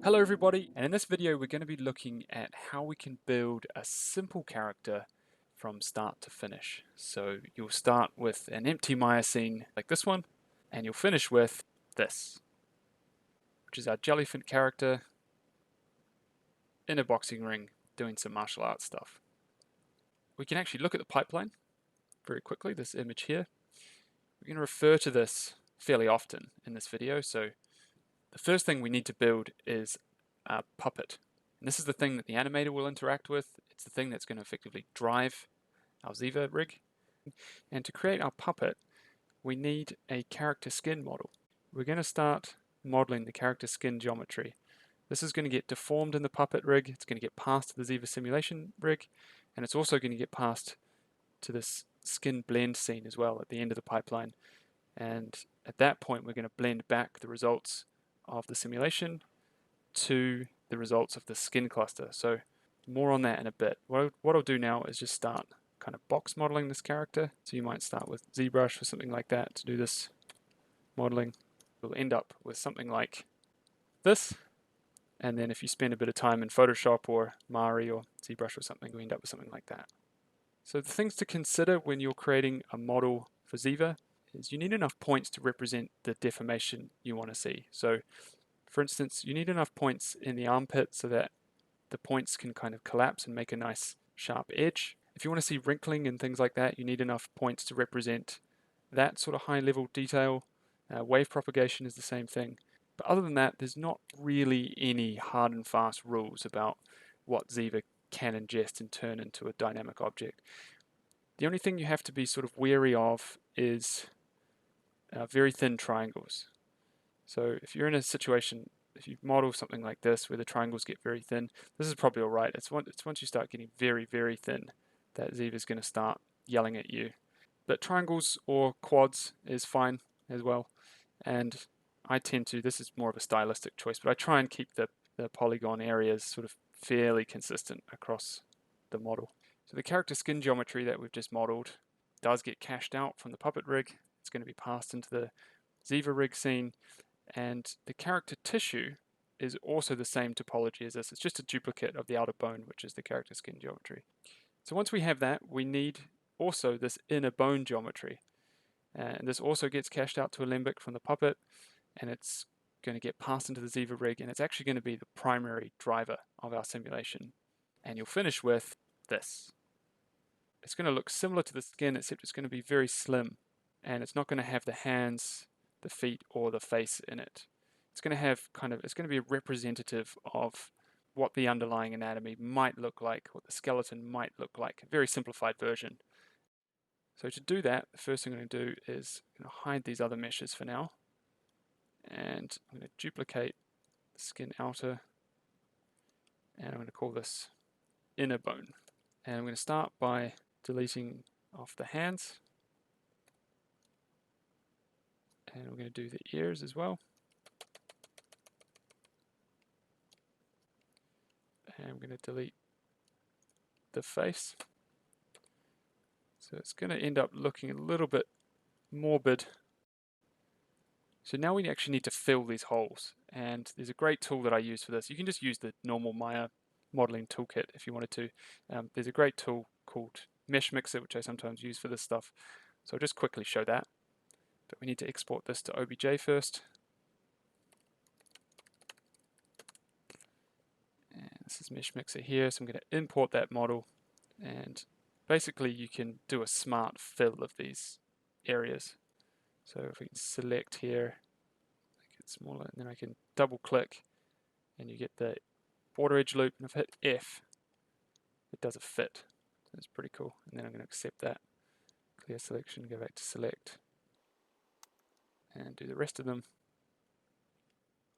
Hello everybody, and in this video we're going to be looking at how we can build a simple character from start to finish. So you'll start with an empty Maya scene like this one, and you'll finish with this, which is our jellyfin character in a boxing ring doing some martial arts stuff. We can actually look at the pipeline very quickly, this image here. We're going to refer to this fairly often in this video, so the first thing we need to build is a puppet. And this is the thing that the animator will interact with. It's the thing that's going to effectively drive our Ziva rig. And to create our puppet, we need a character skin model. We're going to start modeling the character skin geometry. This is going to get deformed in the puppet rig. It's going to get passed to the Ziva simulation rig, and it's also going to get passed to this skin blend scene as well at the end of the pipeline. And at that point, we're going to blend back the results of the simulation to the results of the skin cluster. So more on that in a bit. What I'll do now is just start kind of box modeling this character. So you might start with ZBrush or something like that to do this modeling. We'll end up with something like this. And then if you spend a bit of time in Photoshop or Mari or ZBrush or something, we end up with something like that. So the things to consider when you're creating a model for Ziva is you need enough points to represent the deformation you want to see. So for instance, you need enough points in the armpit so that the points can kind of collapse and make a nice sharp edge. If you want to see wrinkling and things like that, you need enough points to represent that sort of high level detail. Wave propagation is the same thing. But other than that, there's not really any hard and fast rules about what Ziva can ingest and turn into a dynamic object. The only thing you have to be sort of wary of is very thin triangles. So if you're in a situation, if you model something like this where the triangles get very thin, this is probably all right. It's once you start getting very, very thin that Ziva is going to start yelling at you. But triangles or quads is fine as well. And I tend to, this is more of a stylistic choice, but I try and keep the polygon areas sort of fairly consistent across the model. So the character skin geometry that we've just modeled does get cached out from the puppet rig. It's going to be passed into the Ziva rig scene. And the character tissue is also the same topology as this. It's just a duplicate of the outer bone, which is the character skin geometry. So once we have that, we need also this inner bone geometry. And this also gets cached out to Alembic from the puppet, and it's going to get passed into the Ziva rig, and it's actually going to be the primary driver of our simulation. And you'll finish with this. It's going to look similar to the skin, except it's going to be very slim, and it's not going to have the hands, the feet, or the face in it. It's going to have it's going to be representative of what the underlying anatomy might look like, what the skeleton might look like, a very simplified version. So to do that, the first thing I'm going to do is hide these other meshes for now, and I'm going to duplicate the skin outer, and I'm going to call this inner bone. And I'm going to start by deleting off the hands, and we're going to do the ears as well. And I'm going to delete the face. So it's going to end up looking a little bit morbid. So now we actually need to fill these holes, and there's a great tool that I use for this. You can just use the normal Maya modeling toolkit if you wanted to. There's a great tool called Mesh Mixer, which I sometimes use for this stuff. So I'll just quickly show that. But we need to export this to OBJ first. And this is Mesh Mixer here, so I'm going to import that model, and basically you can do a smart fill of these areas. So if we can select here, make it smaller, and then I can double click, and you get the border edge loop, and if I hit F, it does a fit. That's pretty cool. And then I'm going to accept that. Clear selection, go back to select, and do the rest of them.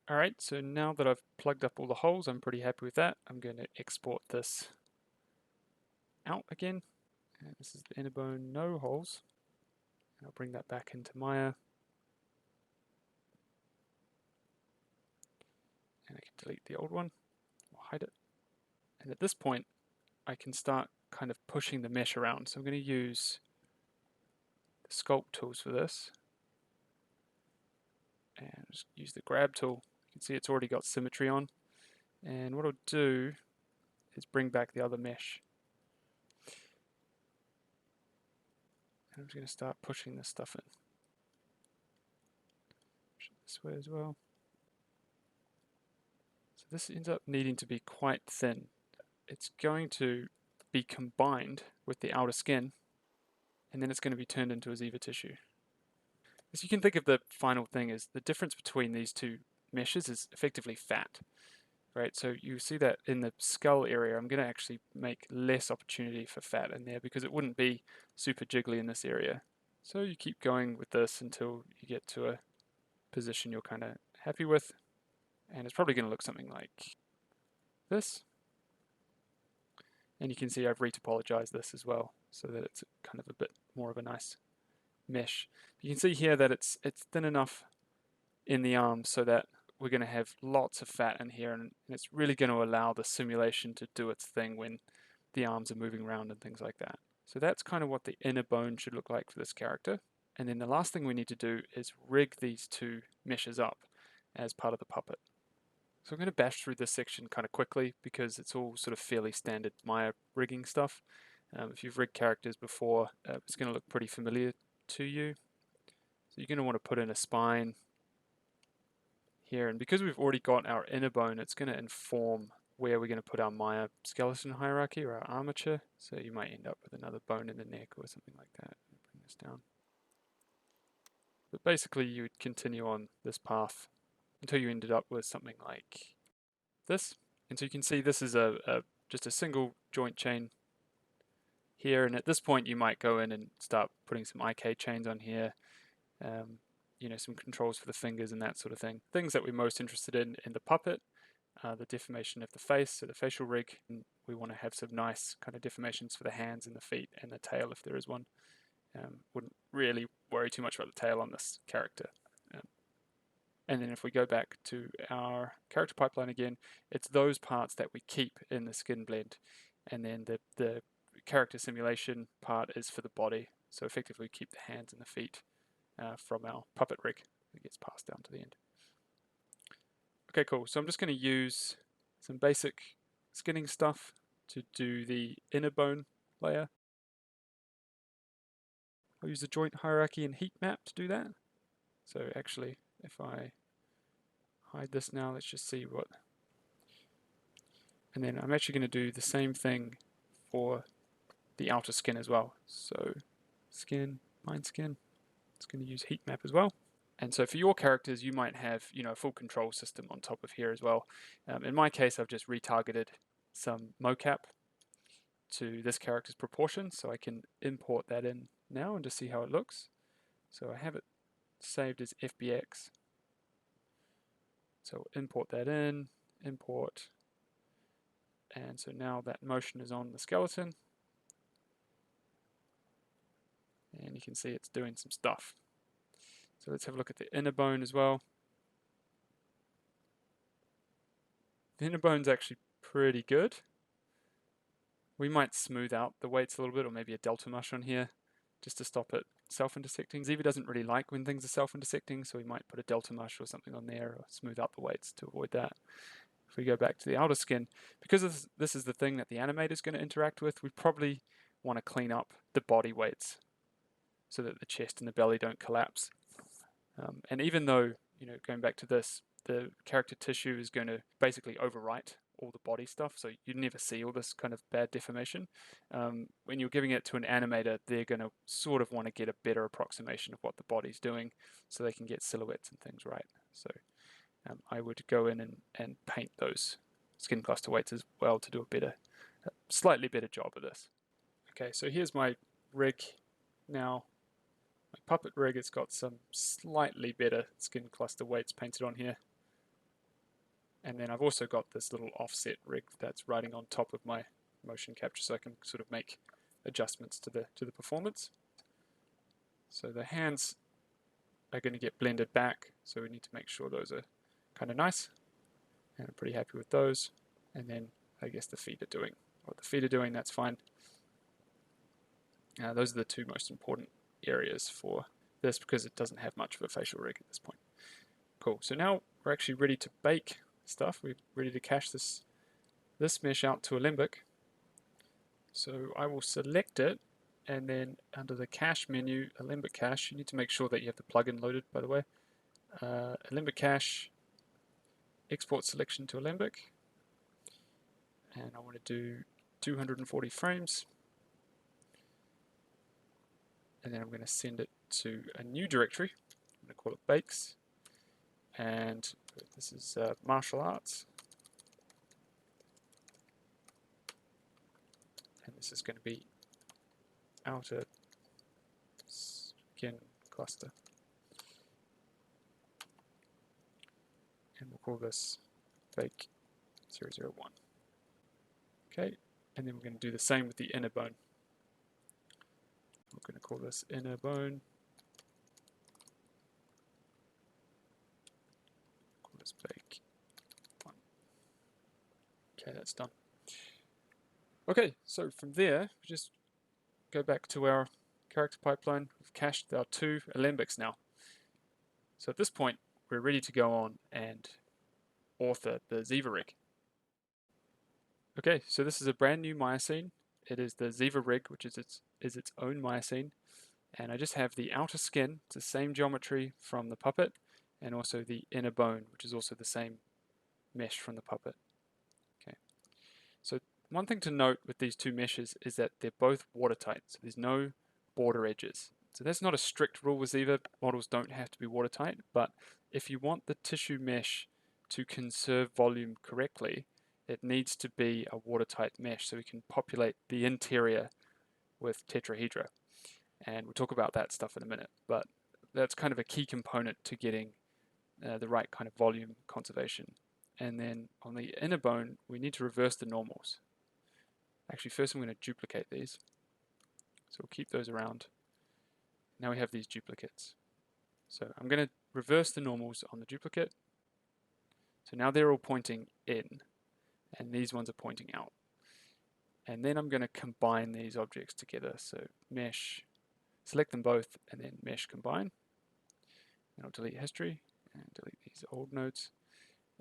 Alright, so now that I've plugged up all the holes, I'm pretty happy with that. I'm going to export this out again. And this is the inner bone, no holes. And I'll bring that back into Maya. And I can delete the old one, or hide it. And at this point, I can start kind of pushing the mesh around. So I'm going to use the sculpt tools for this. And just use the grab tool. You can see it's already got symmetry on. And what I'll do is bring back the other mesh. And I'm just going to start pushing this stuff in. Push it this way as well. So this ends up needing to be quite thin. It's going to be combined with the outer skin, and then it's going to be turned into a Ziva tissue. As you can think of, the final thing is the difference between these two meshes is effectively fat. Right, so you see that in the skull area, I'm going to actually make less opportunity for fat in there because it wouldn't be super jiggly in this area. So you keep going with this until you get to a position you're kind of happy with, and it's probably going to look something like this. And you can see I've retopologized this as well so that it's kind of a bit more of a nice mesh. You can see here that it's thin enough in the arms so that we're going to have lots of fat in here, and it's really going to allow the simulation to do its thing when the arms are moving around and things like that. So that's kind of what the inner bone should look like for this character. And then the last thing we need to do is rig these two meshes up as part of the puppet. So I'm going to bash through this section kind of quickly because it's all sort of fairly standard Maya rigging stuff. If you've rigged characters before, it's going to look pretty familiar to you. So you're going to want to put in a spine here, and because we've already got our inner bone, it's going to inform where we're going to put our Maya skeleton hierarchy or our armature. So you might end up with another bone in the neck or something like that. Bring this down. But basically you would continue on this path until you ended up with something like this. And so you can see this is just a single joint chain here, and at this point you might go in and start putting some IK chains on here, some controls for the fingers and that sort of thing. Things that we're most interested in the puppet, the deformation of the face, so the facial rig. And we want to have some nice kind of deformations for the hands and the feet and the tail if there is one. Wouldn't really worry too much about the tail on this character. And then if we go back to our character pipeline again, it's those parts that we keep in the skin blend. And then the character simulation part is for the body. So effectively we keep the hands and the feet from our puppet rig that gets passed down to the end. Okay, cool. So I'm just going to use some basic skinning stuff to do the inner bone layer. I'll use the joint hierarchy and heat map to do that. So actually, if I hide this now, let's just see what. And then I'm actually going to do the same thing for the outer skin as well. So skin, mine skin. It's going to use heat map as well. And so for your characters, you might have a full control system on top of here as well. In my case, I've just retargeted some mocap to this character's proportions, so I can import that in now and just see how it looks. So I have it saved as FBX. So import that in, import, and so now that motion is on the skeleton. And you can see it's doing some stuff. So let's have a look at the inner bone as well. The inner bone's actually pretty good. We might smooth out the weights a little bit, or maybe a delta mush on here, just to stop it self-intersecting. Ziva doesn't really like when things are self-intersecting, so we might put a delta mush or something on there, or smooth out the weights to avoid that. If we go back to the outer skin, because this is the thing that the animator is going to interact with, we probably want to clean up the body weights so that the chest and the belly don't collapse. And even though, going back to this, the character tissue is going to basically overwrite all the body stuff, so you never see all this kind of bad deformation. When you're giving it to an animator, they're going to sort of want to get a better approximation of what the body's doing so they can get silhouettes and things right. So I would go in and paint those skin cluster weights as well to do a slightly better job of this. Okay, so here's my rig now. My puppet rig has got some slightly better skin cluster weights painted on here. And then I've also got this little offset rig that's riding on top of my motion capture, so I can sort of make adjustments to the performance. So the hands are going to get blended back, so we need to make sure those are kind of nice. And I'm pretty happy with those. And then I guess the feet are doing what the feet are doing, that's fine. Those are the two most important areas for this because it doesn't have much of a facial rig at this point. Cool, so now we're actually ready to bake stuff. We're ready to cache this mesh out to Alembic. So I will select it, and then under the cache menu, Alembic cache, you need to make sure that you have the plugin loaded, by the way. Alembic cache, export selection to Alembic, and I want to do 240 frames, and then I'm going to send it to a new directory. I'm going to call it bakes, and this is martial arts, and this is going to be outer skin cluster, and we'll call this bake 001. Okay, and then we're going to do the same with the inner bone. We're going to call this inner bone. Call this bake 1. Okay, that's done. Okay, so from there, we just go back to our character pipeline. We've cached our 2 Alembics now. So at this point, we're ready to go on and author the Ziva rig. Okay, so this is a brand new Maya scene. It is the Ziva rig, which is its own Maya scene. And I just have the outer skin, it's the same geometry from the puppet, and also the inner bone, which is also the same mesh from the puppet. Okay. So one thing to note with these 2 meshes is that they're both watertight, so there's no border edges. So that's not a strict rule with Ziva. Models don't have to be watertight, but if you want the tissue mesh to conserve volume correctly, it needs to be a watertight mesh so we can populate the interior with tetrahedra. And we'll talk about that stuff in a minute, but that's kind of a key component to getting the right kind of volume conservation. And then on the inner bone, we need to reverse the normals. Actually, first I'm going to duplicate these. So we'll keep those around. Now we have these duplicates. So I'm going to reverse the normals on the duplicate. So now they're all pointing in, and these ones are pointing out. And then I'm going to combine these objects together. So mesh, select them both, and then mesh combine. And I'll delete history and delete these old nodes.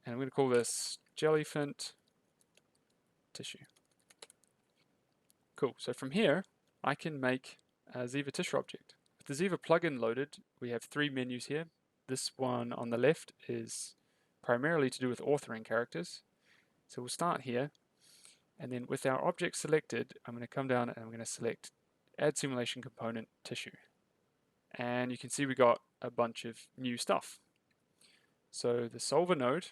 And I'm going to call this jellyfin tissue. Cool. So from here, I can make a Ziva tissue object. With the Ziva plugin loaded, we have 3 menus here. This one on the left is primarily to do with authoring characters. So we'll start here. And then with our object selected, I'm going to come down and I'm going to select Add Simulation Component Tissue. And you can see we got a bunch of new stuff. So the solver node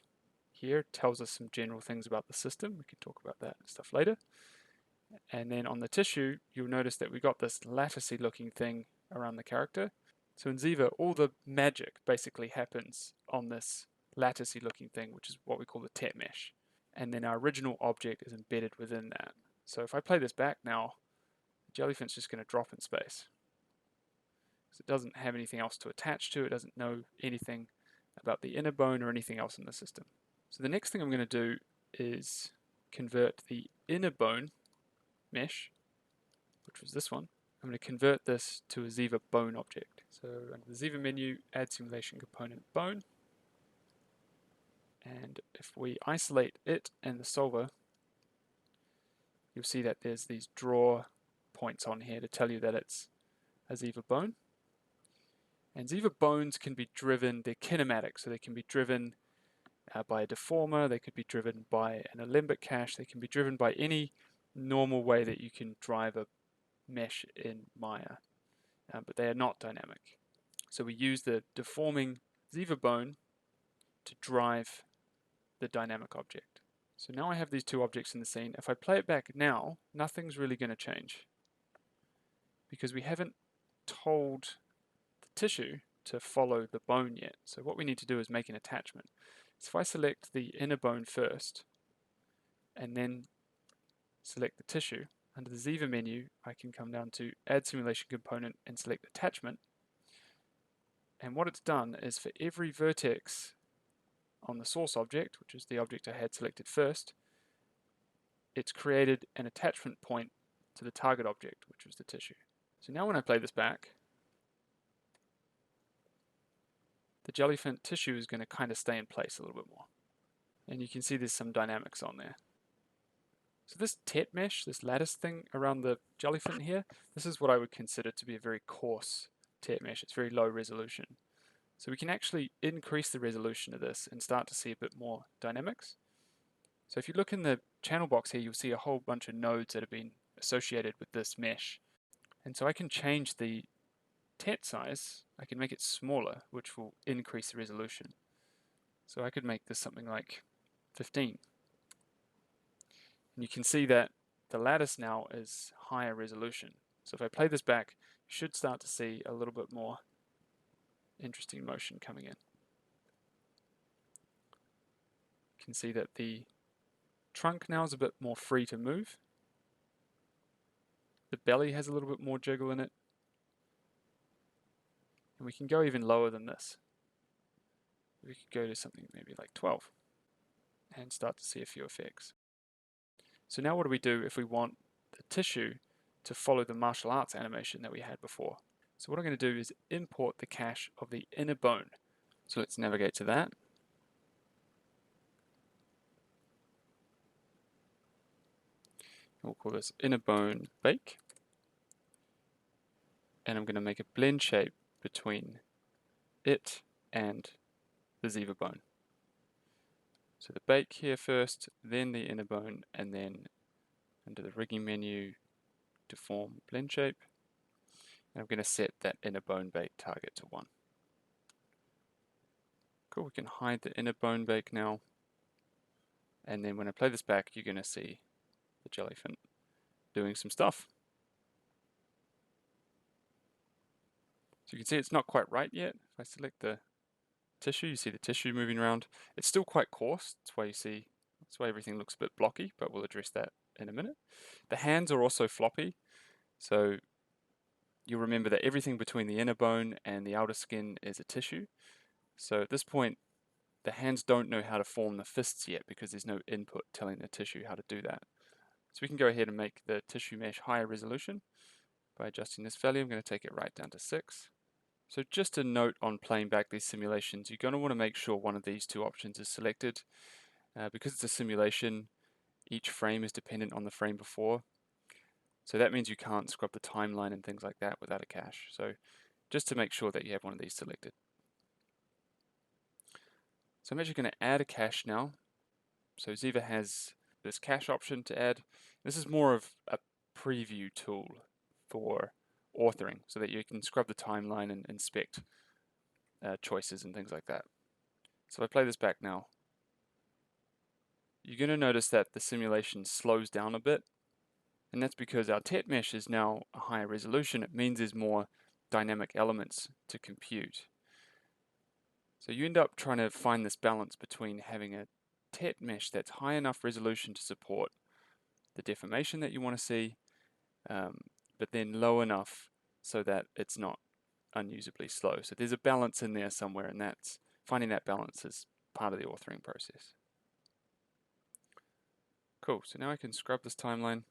here tells us some general things about the system. We can talk about that stuff later. And then on the tissue, you'll notice that we got this latticey looking thing around the character. So in Ziva, all the magic basically happens on this latticey looking thing, which is what we call the tet mesh. And then our original object is embedded within that. So if I play this back now, the jellyfin's just going to drop in space. Because it doesn't have anything else to attach to, it doesn't know anything about the inner bone or anything else in the system. So the next thing I'm going to do is convert the inner bone mesh, which was this one. I'm going to convert this to a Ziva bone object. So under the Ziva menu, add simulation component bone. And if we isolate it and the solver, you'll see that there's these draw points on here to tell you that it's a Ziva bone. And Ziva bones can be driven, they're kinematic, so they can be driven by a deformer, they could be driven by an alembic cache, they can be driven by any normal way that you can drive a mesh in Maya, but they are not dynamic. So we use the deforming Ziva bone to drive the dynamic object. So now I have these 2 objects in the scene. If I play it back now, nothing's really going to change because we haven't told the tissue to follow the bone yet. So what we need to do is make an attachment. So if I select the inner bone first and then select the tissue, under the Ziva menu I can come down to Add Simulation Component and select Attachment. And what it's done is for every vertex on the source object, which is the object I had selected first, it's created an attachment point to the target object, which was the tissue. So now when I play this back, the jellyfin tissue is going to kind of stay in place a little bit more. and you can see there's some dynamics on there. So this tet mesh, this lattice thing around the jellyfin here, this is what I would consider to be a very coarse tet mesh. It's very low resolution. So we can actually increase the resolution of this and start to see a bit more dynamics. So if you look in the channel box here, you'll see a whole bunch of nodes that have been associated with this mesh. And so I can change the tet size. I can make it smaller, which will increase the resolution. So I could make this something like 15. And you can see that the lattice now is higher resolution. So if I play this back, you should start to see a little bit more interesting motion coming in. You can see that the trunk now is a bit more free to move. The belly has a little bit more jiggle in it. And we can go even lower than this. We could go to something maybe like 12 and start to see a few effects. So now what do we do if we want the tissue to follow the martial arts animation that we had before? So what I'm going to do is import the cache of the inner bone. So let's navigate to that. We'll call this inner bone bake. And I'm going to make a blend shape between it and the Ziva bone. So the bake here first, then the inner bone, and then under the rigging menu, deform blend shape. And I'm going to set that inner bone bake target to 1. Cool, we can hide the inner bone bake now. And then when I play this back, you're going to see the jellyfin doing some stuff. So you can see it's not quite right yet. If I select the tissue, you see the tissue moving around. It's still quite coarse. That's why everything looks a bit blocky, but we'll address that in a minute. The hands are also floppy, so you'll remember that everything between the inner bone and the outer skin is a tissue. So at this point, the hands don't know how to form the fists yet because there's no input telling the tissue how to do that. So we can go ahead and make the tissue mesh higher resolution by adjusting this value. I'm going to take it right down to 6. So just a note on playing back these simulations, you're going to want to make sure one of these two options is selected. Because it's a simulation, each frame is dependent on the frame before. So that means you can't scrub the timeline and things like that without a cache. So just to make sure that you have one of these selected. So I'm actually going to add a cache now. So Ziva has this cache option to add. This is more of a preview tool for authoring so that you can scrub the timeline and inspect choices and things like that. So if I play this back now, you're going to notice that the simulation slows down a bit, and that's because our tet mesh is now a higher resolution. It means there's more dynamic elements to compute. So you end up trying to find this balance between having a tet mesh that's high enough resolution to support the deformation that you want to see, but then low enough so that it's not unusably slow. So there's a balance in there somewhere, and that's finding that balance is part of the authoring process. Cool, so now I can scrub this timeline.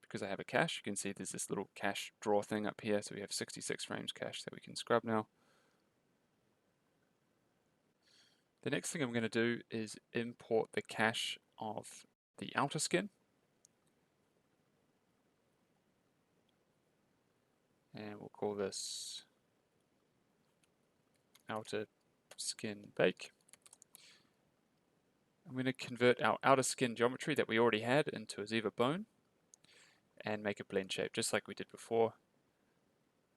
Because I have a cache, you can see there's this little cache draw thing up here, so we have 66 frames cache that we can scrub now. The next thing I'm going to do is import the cache of the outer skin. And we'll call this outer skin bake. I'm going to convert our outer skin geometry that we already had into a Ziva bone and make a blend shape just like we did before.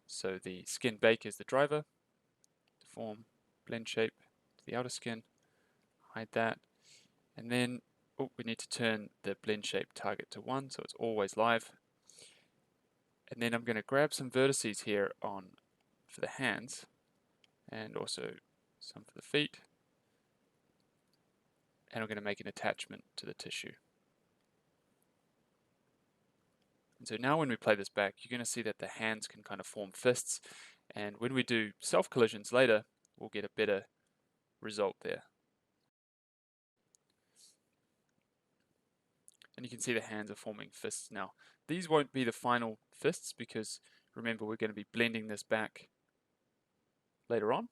So the skin bake is the driver, deform, blend shape to the outer skin, hide that, and then we need to turn the blend shape target to 1 so it's always live. And then I'm going to grab some vertices here for the hands and also some for the feet, and I'm going to make an attachment to the tissue. And so now when we play this back, you're going to see that the hands can kind of form fists, and when we do self collisions later, we'll get a better result there. And you can see the hands are forming fists now. These won't be the final fists because remember we're going to be blending this back later on.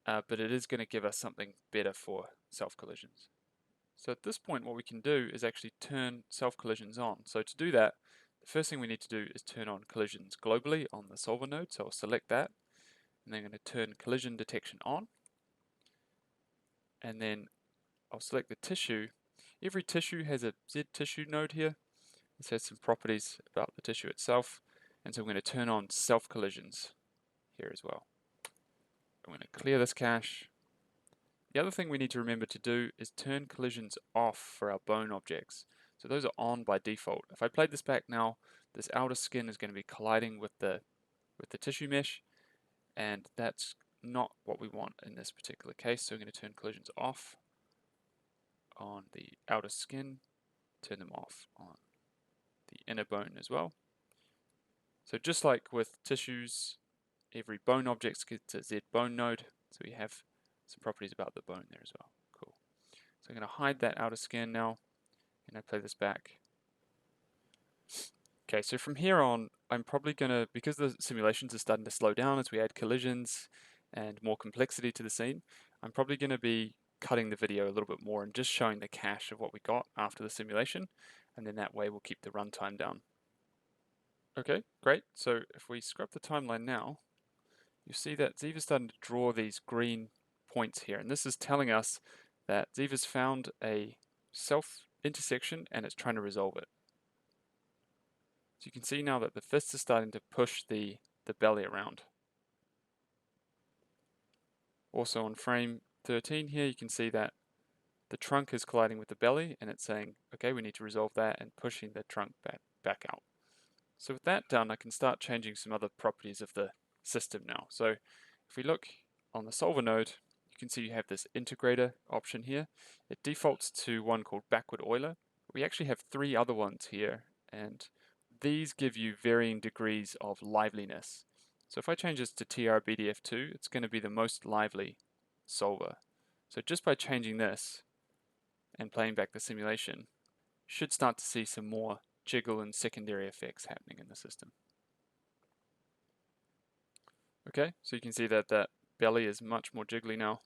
but it is going to give us something better for self-collisions. So at this point, what we can do is actually turn self-collisions on. So to do that, the first thing we need to do is turn on collisions globally on the solver node. So I'll select that, and then I'm going to turn collision detection on. And then I'll select the tissue. Every tissue has a Z tissue node here. This has some properties about the tissue itself. And so I'm going to turn on self-collisions here as well. I'm going to clear this cache. The other thing we need to remember to do is turn collisions off for our bone objects. So those are on by default. If I played this back now, this outer skin is going to be colliding with the tissue mesh, and that's not what we want in this particular case. So we're going to turn collisions off on the outer skin, turn them off on the inner bone as well. So just like with tissues, every bone object gets a Z bone node, so we have some properties about the bone there as well. Cool. So I'm going to hide that outer skin now, and I play this back. Okay, so from here on, I'm probably going to, because the simulations are starting to slow down as we add collisions and more complexity to the scene, I'm probably going to be cutting the video a little bit more and just showing the cache of what we got after the simulation, and then that way we'll keep the runtime down. Okay, great. So if we scrub the timeline now, you see that Ziva's starting to draw these green points here, and this is telling us that Ziva's found a self intersection and it's trying to resolve it. So you can see now that the fists are starting to push the belly around. Also on frame 13 here, you can see that the trunk is colliding with the belly, and it's saying, okay, we need to resolve that, and pushing the trunk back out. So with that done, I can start changing some other properties of the system now. So if we look on the solver node, you can see you have this integrator option here. It defaults to one called backward Euler. We actually have 3 other ones here, and these give you varying degrees of liveliness. So if I change this to TR-BDF2, it's going to be the most lively solver. So just by changing this and playing back the simulation, you should start to see some more jiggle and secondary effects happening in the system. Okay, so you can see that that belly is much more jiggly now.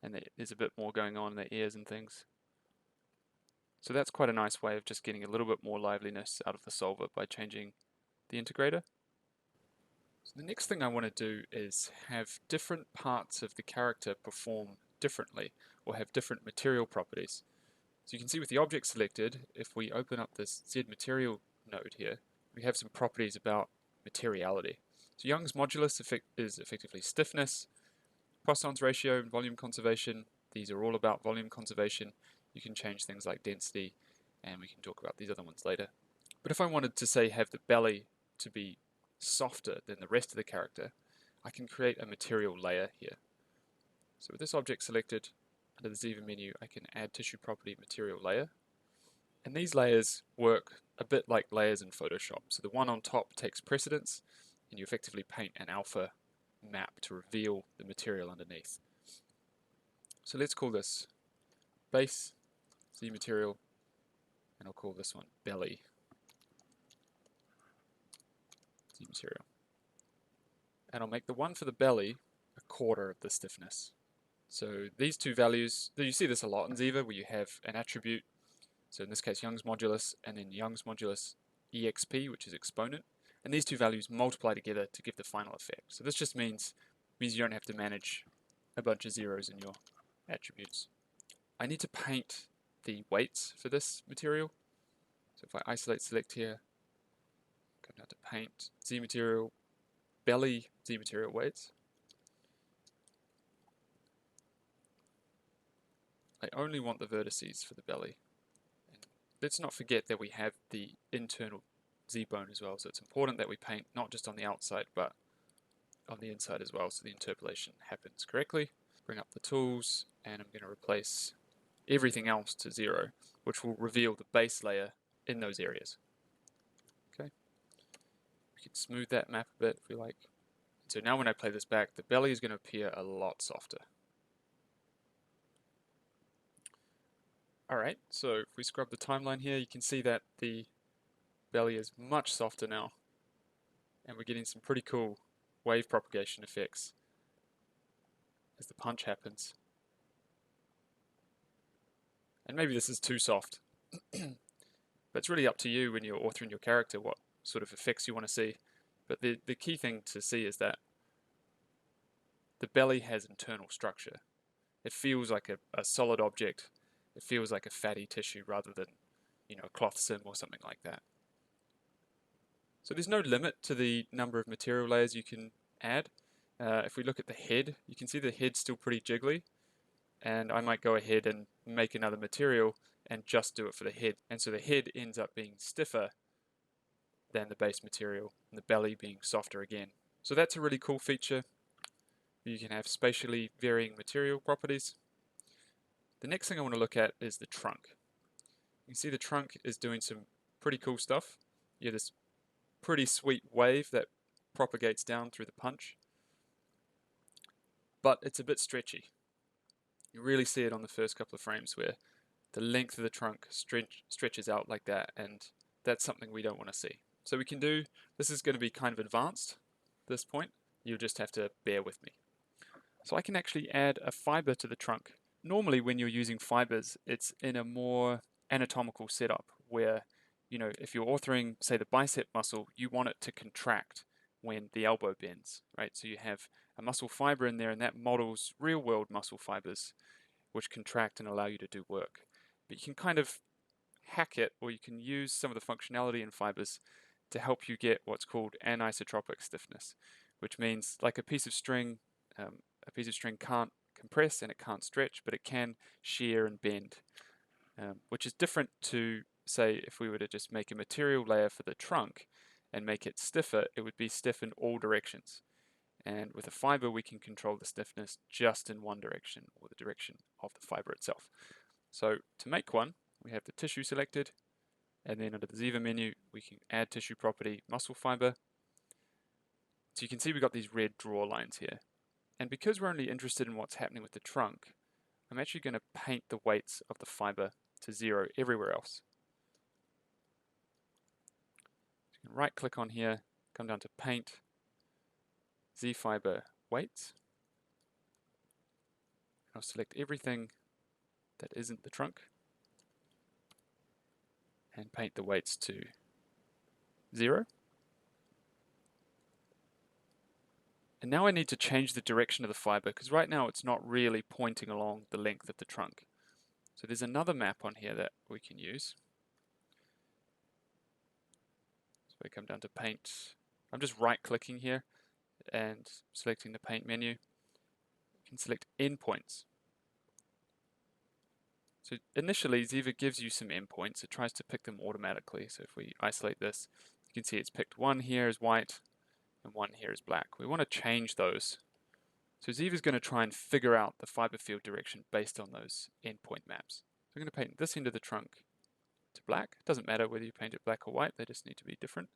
And there's a bit more going on in the ears and things. So that's quite a nice way of just getting a little bit more liveliness out of the solver by changing the integrator. So the next thing I want to do is have different parts of the character perform differently or have different material properties. So you can see with the object selected, if we open up this Z material node here, we have some properties about materiality. So Young's modulus is effectively stiffness, Poisson's ratio and volume conservation. These are all about volume conservation. You can change things like density, and we can talk about these other ones later. But if I wanted to say have the belly to be softer than the rest of the character, I can create a material layer here. So with this object selected, under the Ziva menu, I can add tissue property material layer. And these layers work a bit like layers in Photoshop. So the one on top takes precedence, and you effectively paint an alpha map to reveal the material underneath. So let's call this base, Z material, and I'll call this one belly, Z material. And I'll make the one for the belly a quarter of the stiffness. So these two values, you see this a lot in Ziva where you have an attribute, so in this case Young's modulus, and then Young's modulus exp, which is exponent, and these two values multiply together to give the final effect. So this just means you don't have to manage a bunch of zeros in your attributes. I need to paint the weights for this material. So if I isolate select here, come down to paint, Z material, belly, Z material weights. I only want the vertices for the belly. And let's not forget that we have the internal Z bone as well, so it's important that we paint not just on the outside but on the inside as well, so the interpolation happens correctly. Bring up the tools, and I'm going to replace everything else to 0, which will reveal the base layer in those areas. Okay, we can smooth that map a bit if we like. So now when I play this back, the belly is going to appear a lot softer. Alright, so if we scrub the timeline here, you can see that the belly is much softer now, and we're getting some pretty cool wave propagation effects as the punch happens. And maybe this is too soft, but it's really up to you when you're authoring your character what sort of effects you want to see. But the key thing to see is that the belly has internal structure. It feels like a solid object. It feels like a fatty tissue rather than, a cloth sim or something like that. So there's no limit to the number of material layers you can add. If we look at the head, you can see the head's still pretty jiggly, and I might go ahead and make another material and just do it for the head. And so the head ends up being stiffer than the base material, and the belly being softer again. So that's a really cool feature. You can have spatially varying material properties. The next thing I want to look at is the trunk. You can see the trunk is doing some pretty cool stuff. You have this pretty sweet wave that propagates down through the punch, but it's a bit stretchy. You really see it on the first couple of frames where the length of the trunk stretches out like that, and that's something we don't want to see. So we can do, this is going to be kind of advanced at this point. You'll just have to bear with me. So I can actually add a fiber to the trunk. Normally when you're using fibers, it's in a more anatomical setup where, if you're authoring, say, the bicep muscle, you want it to contract when the elbow bends, right? So you have a muscle fiber in there, and that models real world muscle fibers which contract and allow you to do work. But you can kind of hack it, or you can use some of the functionality in fibers to help you get what's called anisotropic stiffness, which means like a piece of string can't compress and it can't stretch, but it can shear and bend, which is different to, say, if we were to just make a material layer for the trunk and make it stiffer, it would be stiff in all directions. And with a fiber, we can control the stiffness just in one direction, or the direction of the fiber itself. So to make one, we have the tissue selected, and then under the Ziva menu, we can add tissue property, muscle fiber. So you can see we've got these red draw lines here. And because we're only interested in what's happening with the trunk, I'm actually going to paint the weights of the fiber to 0 everywhere else. So you can right click on here, come down to Paint, Z Fiber Weights. I'll select everything that isn't the trunk and paint the weights to 0. And now I need to change the direction of the fiber, because right now it's not really pointing along the length of the trunk. So there's another map on here that we can use. So we come down to Paint. I'm just right clicking here and selecting the Paint menu. You can select endpoints. So initially Ziva gives you some endpoints. It tries to pick them automatically. So if we isolate this, you can see it's picked one here as white and one here is black. We want to change those. So Ziva is going to try and figure out the fiber field direction based on those endpoint maps. So I'm going to paint this end of the trunk to black. It doesn't matter whether you paint it black or white, they just need to be different.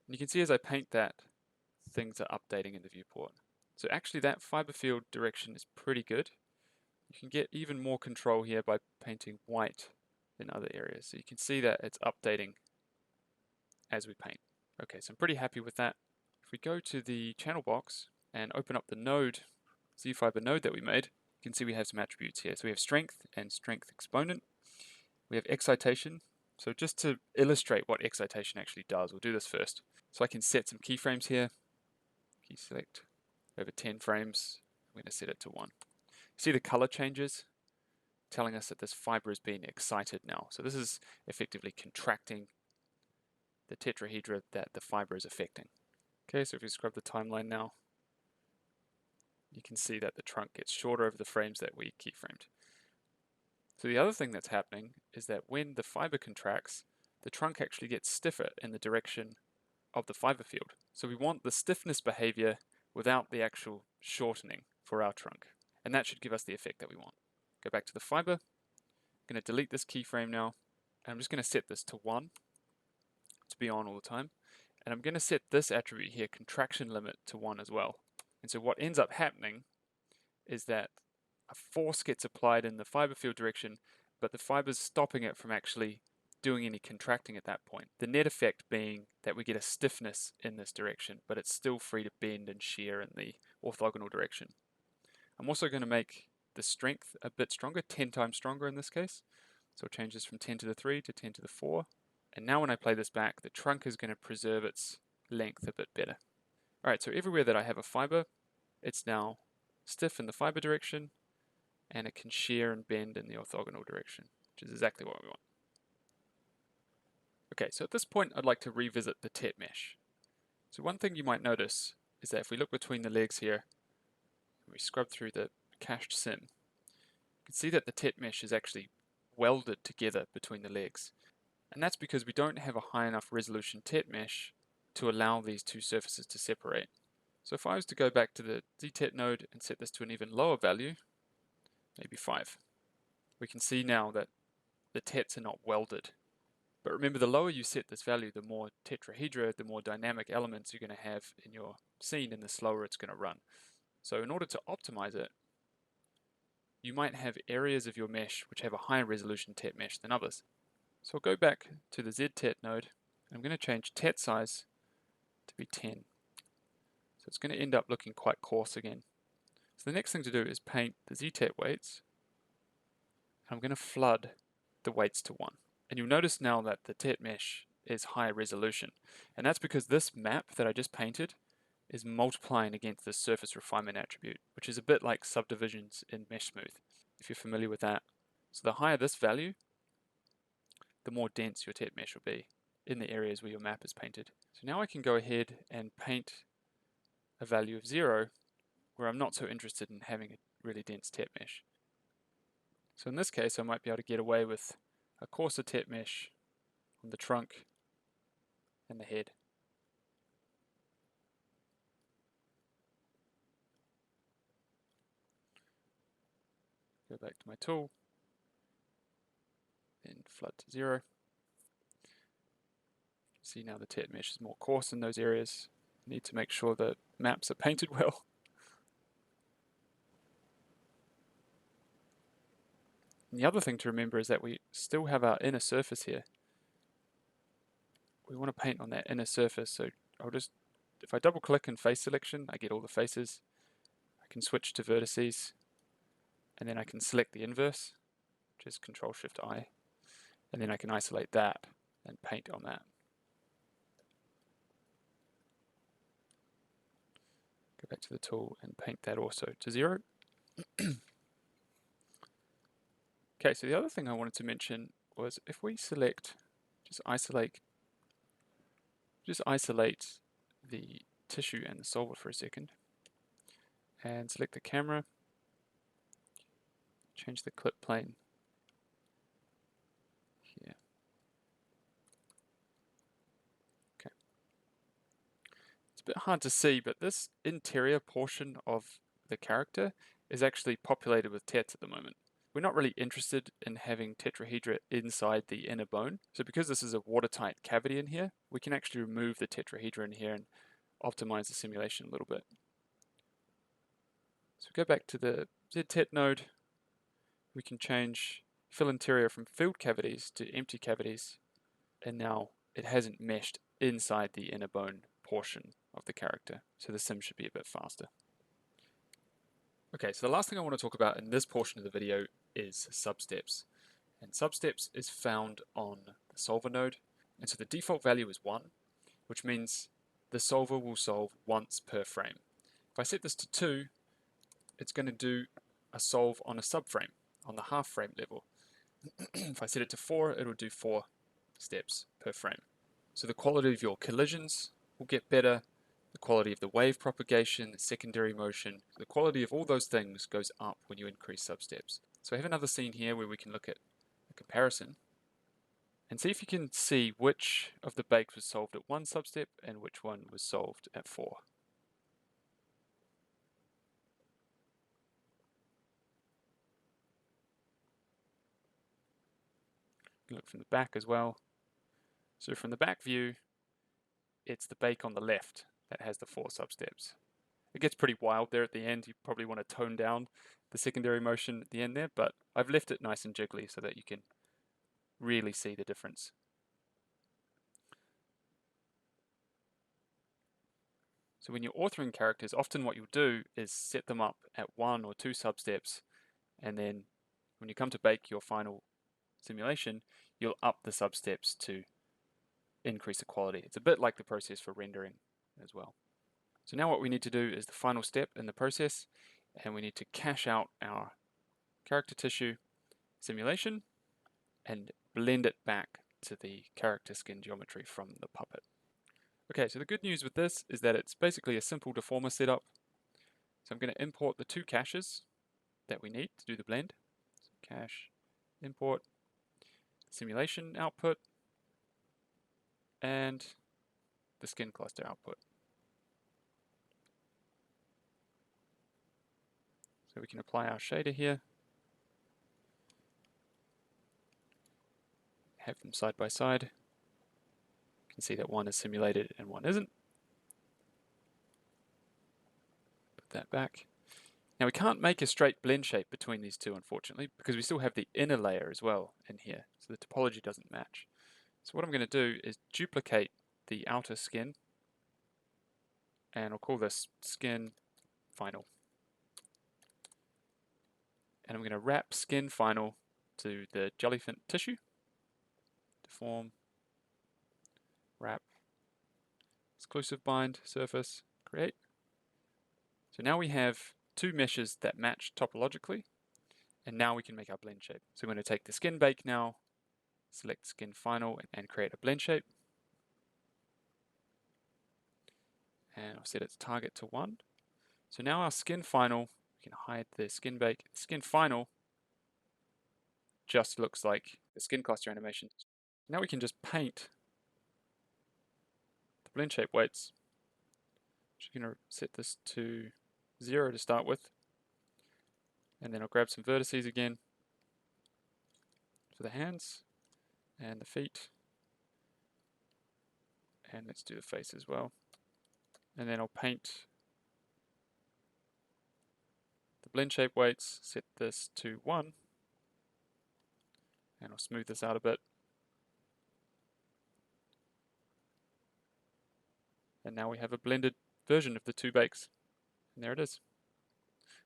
And you can see as I paint that, things are updating in the viewport. So actually that fiber field direction is pretty good. You can get even more control here by painting white in other areas. So you can see that it's updating as we paint. Okay, so I'm pretty happy with that. If we go to the channel box and open up the node, Z-Fiber node that we made, you can see we have some attributes here. So we have strength and strength exponent. We have excitation. So just to illustrate what excitation actually does, we'll do this first. So I can set some keyframes here. Key select over 10 frames. I'm going to set it to 1. See the color changes, telling us that this fiber is being excited now. So this is effectively contracting the tetrahedra that the fiber is affecting. Okay, so if you scrub the timeline now, you can see that the trunk gets shorter over the frames that we keyframed. So the other thing that's happening is that when the fiber contracts, the trunk actually gets stiffer in the direction of the fiber field. So we want the stiffness behavior without the actual shortening for our trunk. And that should give us the effect that we want. Go back to the fiber. I'm going to delete this keyframe now. And I'm just going to set this to 1 to be on all the time. And I'm going to set this attribute here, contraction limit, to 1 as well. And so what ends up happening is that a force gets applied in the fiber field direction, but the fiber's stopping it from actually doing any contracting at that point. The net effect being that we get a stiffness in this direction, but it's still free to bend and shear in the orthogonal direction. I'm also going to make the strength a bit stronger, 10 times stronger in this case. So I'll change this from 10 to the 3 to 10 to the 4. And now when I play this back, the trunk is going to preserve its length a bit better. Alright, so everywhere that I have a fiber, it's now stiff in the fiber direction, and it can shear and bend in the orthogonal direction, which is exactly what we want. Okay, so at this point I'd like to revisit the tet mesh. So one thing you might notice is that if we look between the legs here, and we scrub through the cached sim, you can see that the tet mesh is actually welded together between the legs. And that's because we don't have a high enough resolution tet mesh to allow these two surfaces to separate. So if I was to go back to the ZTET node and set this to an even lower value, maybe 5, we can see now that the tets are not welded. But remember, the lower you set this value, the more tetrahedra, the more dynamic elements you're going to have in your scene, and the slower it's going to run. So in order to optimize it, you might have areas of your mesh which have a higher resolution tet mesh than others. So I'll go back to the ZTET node, and I'm going to change tet size to be 10. So it's going to end up looking quite coarse again. So the next thing to do is paint the ZTET weights. I'm going to flood the weights to 1. And you'll notice now that the tet mesh is higher resolution. And that's because this map that I just painted is multiplying against the surface refinement attribute, which is a bit like subdivisions in Mesh Smooth, if you're familiar with that. So the higher this value, the more dense your tet mesh will be in the areas where your map is painted. So now I can go ahead and paint a value of 0 where I'm not so interested in having a really dense tet mesh. So in this case, I might be able to get away with a coarser tet mesh on the trunk and the head. Go back to my tool, then flood to 0. See now the tet mesh is more coarse in those areas. Need to make sure the maps are painted well. And the other thing to remember is that we still have our inner surface here. We want to paint on that inner surface, so if I double click in face selection, I get all the faces. I can switch to vertices, and then I can select the inverse, which is Control-Shift-I, and then I can isolate that and paint on that. Go back to the tool and paint that also to 0. Okay, so the other thing I wanted to mention was if we select, just isolate the tissue and the solver for a second, and select the camera, change the clip plane here. Okay. It's a bit hard to see, but this interior portion of the character is actually populated with tets at the moment. We're not really interested in having tetrahedra inside the inner bone. So because this is a watertight cavity in here, we can actually remove the tetrahedra in here and optimize the simulation a little bit. So go back to the ZTET node. We can change fill interior from filled cavities to empty cavities. And now it hasn't meshed inside the inner bone portion of the character. So the sim should be a bit faster. Okay, so the last thing I want to talk about in this portion of the video is substeps. And substeps is found on the solver node. And so the default value is 1, which means the solver will solve once per frame. If I set this to 2, it's going to do a solve on a subframe, on the half frame level. If I set it to 4, it'll do 4 steps per frame. So the quality of your collisions will get better. The quality of the wave propagation, the secondary motion, the quality of all those things goes up when you increase substeps. So I have another scene here where we can look at a comparison and see if you can see which of the bakes was solved at 1 substep and which one was solved at 4. Look from the back as well. So from the back view, it's the bake on the left that has the 4 substeps. It gets pretty wild there at the end. You probably want to tone down the secondary motion at the end there, but I've left it nice and jiggly so that you can really see the difference. So when you're authoring characters, often what you'll do is set them up at 1 or 2 substeps, and then when you come to bake your final simulation, you'll up the substeps to increase the quality. It's a bit like the process for rendering as well. So now what we need to do is the final step in the process, and we need to cache out our character tissue simulation and blend it back to the character skin geometry from the puppet. Okay, so the good news with this is that it's basically a simple deformer setup. So I'm going to import the 2 caches that we need to do the blend. So cache, import, simulation output, and the skin cluster output. So we can apply our shader here, have them side by side. You can see that one is simulated and one isn't. Put that back. Now we can't make a straight blend shape between these two, unfortunately, because we still have the inner layer as well in here, so the topology doesn't match. So what I'm going to do is duplicate the outer skin, and I'll call this skin final. And I'm going to wrap skin final to the jellyfin tissue, deform, wrap, exclusive bind, surface, create. So now we have 2 meshes that match topologically, and now we can make our blend shape. So I'm going to take the skin bake now, select skin final, and create a blend shape. And I'll set its target to 1. So now our skin final, we can hide the skin bake. The skin final just looks like the skin cluster animation. Now we can just paint the blend shape weights. Just going to set this to 0 to start with. And then I'll grab some vertices again for the hands and the feet. And let's do the face as well. And then I'll paint the blend shape weights, set this to 1. And I'll smooth this out a bit. And now we have a blended version of the 2 bakes. And there it is.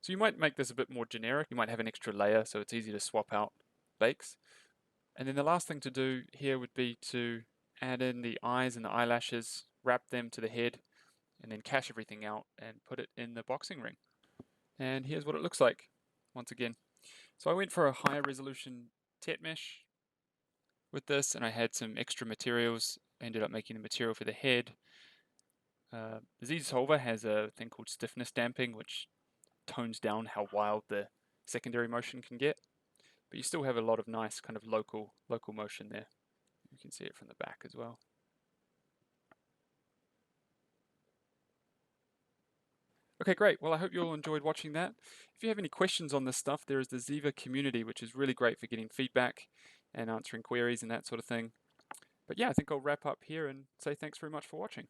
So you might make this a bit more generic. You might have an extra layer so it's easy to swap out bakes. And then the last thing to do here would be to add in the eyes and the eyelashes, wrap them to the head, and then cache everything out and put it in the boxing ring. And here's what it looks like once again. So I went for a higher resolution tet mesh with this, and I had some extra materials. I ended up making the material for the head. Ziva Solver has a thing called stiffness damping, which tones down how wild the secondary motion can get. But you still have a lot of nice kind of local motion there. You can see it from the back as well. Okay, great. Well, I hope you all enjoyed watching that. If you have any questions on this stuff, there is the Ziva community, which is really great for getting feedback and answering queries and that sort of thing. But yeah, I think I'll wrap up here and say thanks very much for watching.